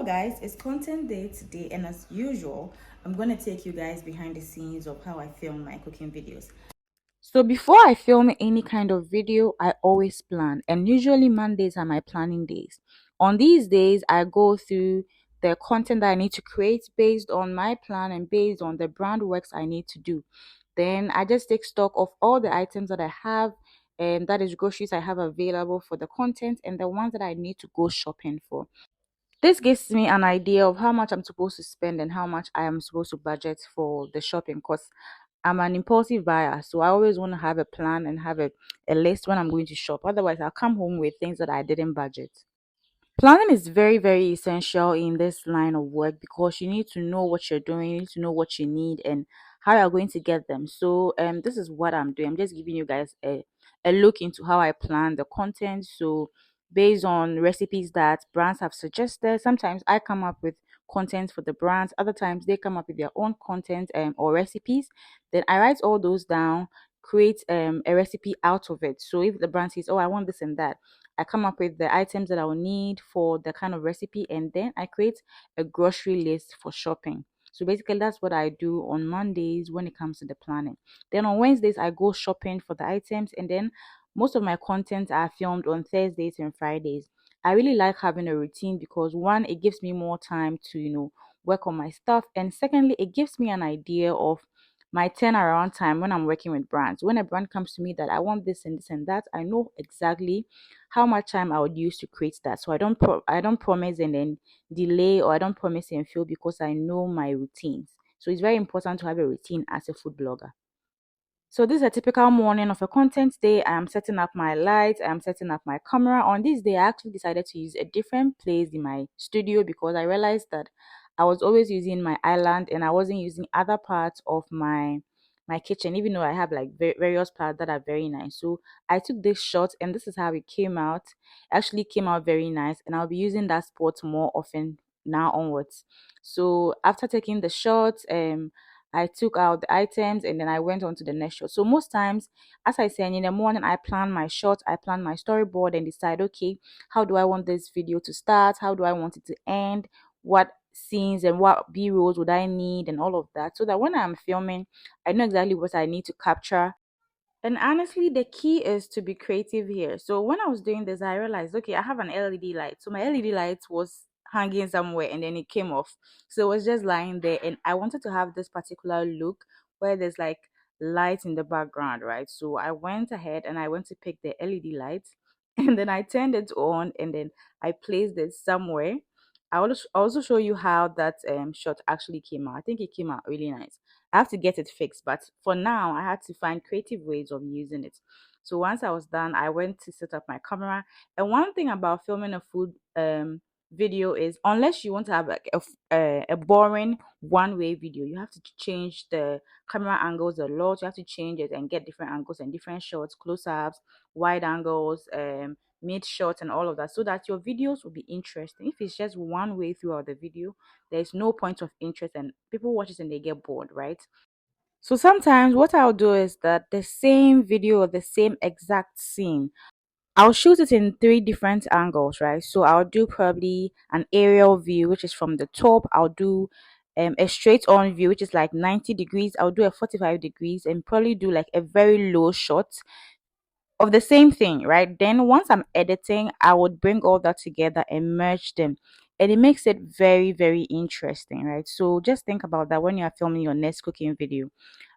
Hello guys, it's content day today, and as usual I'm going to take you guys behind the scenes of how I film my cooking videos. So before I film any kind of video, I always plan, and usually Mondays are my planning days. On these days I go through the content that I need to create based on my plan and based on the brand works I need to do. Then I just take stock of all the items that I have, and that is groceries I have available for the content and the ones that I need to go shopping for. This gives me an idea of how much I'm supposed to spend and how much I am supposed to budget for the shopping, because I'm an impulsive buyer. So I always want to have a plan and have a list when I'm going to shop. Otherwise, I'll come home with things that I didn't budget. Planning is very, very essential in this line of work because you need to know what you're doing, you need to know what you need and how you're going to get them. So this is what I'm doing. I'm just giving you guys a look into how I plan the content. So based on recipes that brands have suggested, sometimes I come up with content for the brands, other times they come up with their own content or recipes. Then I write all those down, create a recipe out of it. So if the brand says, oh, I want this and that, I come up with the items that I will need for the kind of recipe, and then I create a grocery list for shopping. So basically, that's what I do on Mondays when it comes to the planning. Then on Wednesdays, I go shopping for the items, and then most of my content are filmed on Thursdays and Fridays. I really like having a routine because one, it gives me more time to, work on my stuff, and secondly, it gives me an idea of my turnaround time when I'm working with brands. When a brand comes to me that I want this and this and that, I know exactly how much time I would use to create that. So I don't promise and then delay, or I don't promise and fail because I know my routines. So it's very important to have a routine as a food blogger. So this is a typical morning of a content day. I am setting up my lights, I am setting up my camera. On this day, I actually decided to use a different place in my studio because I realized that I was always using my island and I wasn't using other parts of my kitchen, even though I have like various parts that are very nice. So I took this shot and this is how it came out. It actually came out very nice, and I'll be using that spot more often now onwards. So after taking the shots, I took out the items and then I went on to the next shot. So most times, as I said, in the morning, I plan my shot, I plan my storyboard and decide, okay, how do I want this video to start? How do I want it to end? What scenes and what B-rolls would I need and all of that, so that when I'm filming, I know exactly what I need to capture. And honestly, the key is to be creative here. So when I was doing this, I realized, okay, I have an LED light. So my LED light was hanging somewhere and then it came off. So it was just lying there. And I wanted to have this particular look where there's like light in the background, right? So I went ahead and I went to pick the LED light and then I turned it on and then I placed it somewhere. I also show you how that shot actually came out. I think it came out really nice. I have to get it fixed, but for now, I had to find creative ways of using it. So once I was done, I went to set up my camera. And one thing about filming a food video is, unless you want to have like a boring one-way video, you have to change the camera angles a lot. You have to change it and get different angles and different shots, close-ups, wide angles, mid shots, and all of that, so that your videos will be interesting. If it's just one way throughout the video, there's no point of interest and people watch it and they get bored, right? So sometimes what I'll do is that the same video or the same exact scene, I'll shoot it in three different angles, right? So I'll do probably an aerial view, which is from the top. I'll do a straight on view, which is like 90 degrees. I'll do a 45 degrees and probably do like a very low shot of the same thing, right? Then once I'm editing, I would bring all that together and merge them. And it makes it very, very interesting, right? So just think about that when you are filming your next cooking video.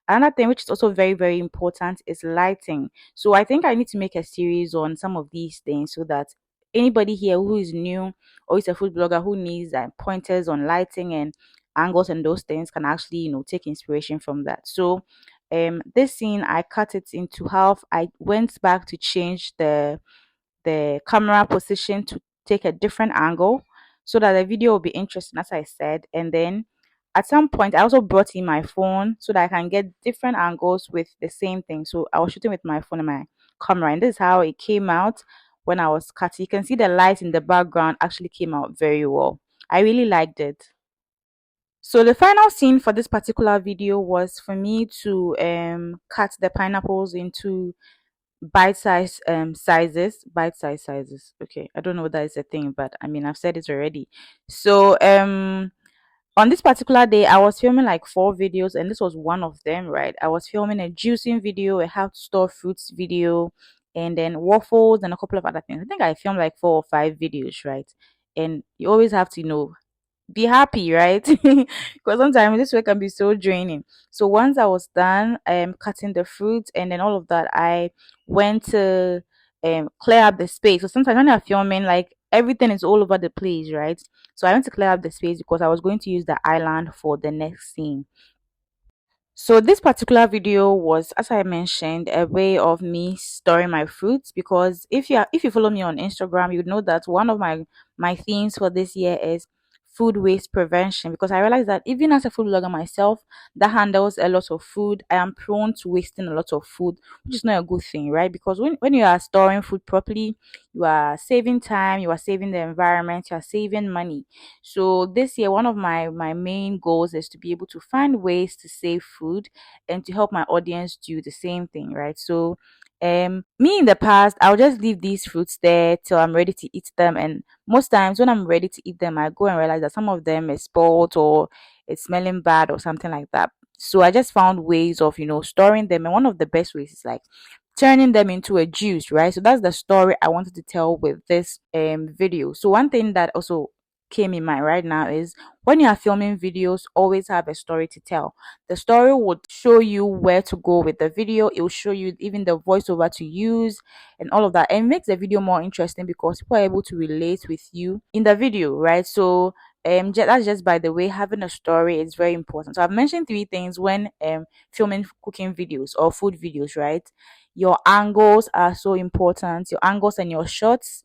Another thing which is also very, very important is lighting. So I think I need to make a series on some of these things so that anybody here who is new or is a food blogger who needs pointers on lighting and angles and those things can actually, take inspiration from that. So this scene, I cut it into half. I went back to change the camera position to take a different angle so that the video will be interesting, as I said. And then at some point, I also brought in my phone so that I can get different angles with the same thing. So I was shooting with my phone and my camera, and this is how it came out when I was cutting. You can see the light in the background actually came out very well. I really liked it. So the final scene for this particular video was for me to cut the pineapples into bite size sizes. Okay, I don't know if that is a thing, but I mean, I've said it already. So on this particular day, I was filming like 4 videos, and this was one of them, right? I was filming a juicing video, a how to store fruits video, and then waffles and a couple of other things. I think I filmed like 4 or 5 videos, right? And you always have to, be happy, right? Because sometimes this work can be so draining. So once I was done cutting the fruit and then all of that, I went to clear up the space. So sometimes when I'm filming, like everything is all over the place, right? So I went to clear up the space because I was going to use the island for the next scene. So this particular video was, as I mentioned, a way of me storing my fruits, because if you follow me on Instagram, you know that one of my themes for this year is food waste prevention, because I realized that even as a food blogger myself that handles a lot of food, I am prone to wasting a lot of food, which is not a good thing, right? Because when you are storing food properly, you are saving time, you are saving the environment, you are saving money. So this year, one of my main goals is to be able to find ways to save food and to help my audience do the same thing, right? So me in the past, I'll just leave these fruits there till I'm ready to eat them, and most times when I'm ready to eat them, I go and realize that some of them is spoiled or it's smelling bad or something like that. So I just found ways of storing them, and one of the best ways is like turning them into a juice, right? So that's the story I wanted to tell with this video. So one thing that also came in mind right now is, when you are filming videos, always have a story to tell. The story would show you where to go with the video. It will show you even the voiceover to use and all of that, and it makes the video more interesting because people are able to relate with you in the video, right? So that's just by the way, having a story is very important. So I've mentioned 3 things when filming cooking videos or food videos, right? Your angles are so important, your angles and your shots,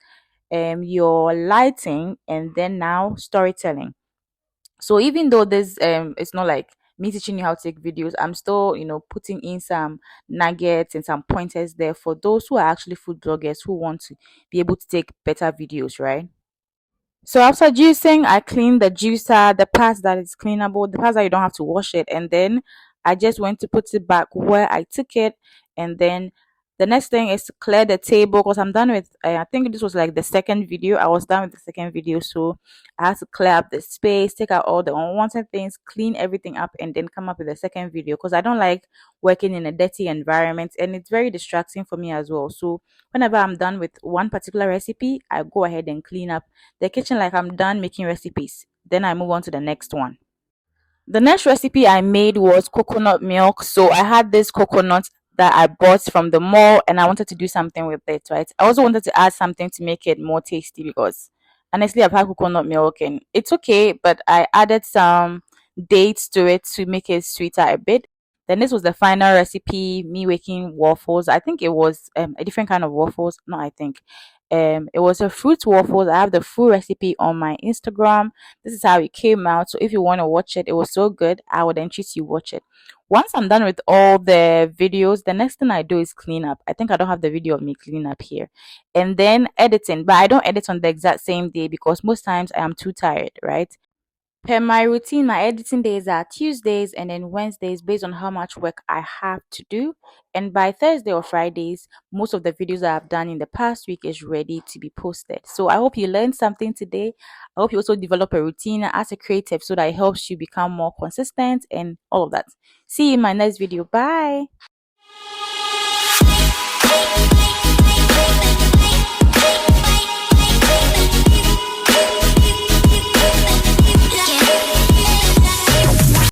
your lighting, and then now storytelling. So even though this it's not like me teaching you how to take videos, I'm still putting in some nuggets and some pointers there for those who are actually food bloggers who want to be able to take better videos, right? So after juicing, I clean the juicer, the parts that is cleanable, the parts that you don't have to wash it, and then I just went to put it back where I took it, and then the next thing is to clear the table because I'm done with. I think this was like the second video. I was done with the second video, so I had to clear up the space, take out all the unwanted things, clean everything up, and then come up with the second video because I don't like working in a dirty environment, and it's very distracting for me as well. So whenever I'm done with one particular recipe, I go ahead and clean up the kitchen like I'm done making recipes. Then I move on to the next one. The next recipe I made was coconut milk. So I had this coconut that I bought from the mall and I wanted to do something with it, right? I also wanted to add something to make it more tasty because honestly I've had coconut milk and it's okay, but I added some dates to it to make it sweeter a bit. Then this was the final recipe, me making waffles. I think it was a different kind of waffles. No, I think. It was a fruit waffles. I have the full recipe on my Instagram. This is how it came out. So if you want to watch it, it was so good. I would entreat you watch it. Once I'm done with all the videos, the next thing I do is clean up. I think I don't have the video of me cleaning up here. And then editing, but I don't edit on the exact same day because most times I am too tired, right? Per my routine, my editing days are Tuesdays and then Wednesdays based on how much work I have to do. And by Thursday or Fridays, most of the videos that I've done in the past week is ready to be posted. So I hope you learned something today. I hope you also develop a routine as a creative so that it helps you become more consistent and all of that. See you in my next video. Bye.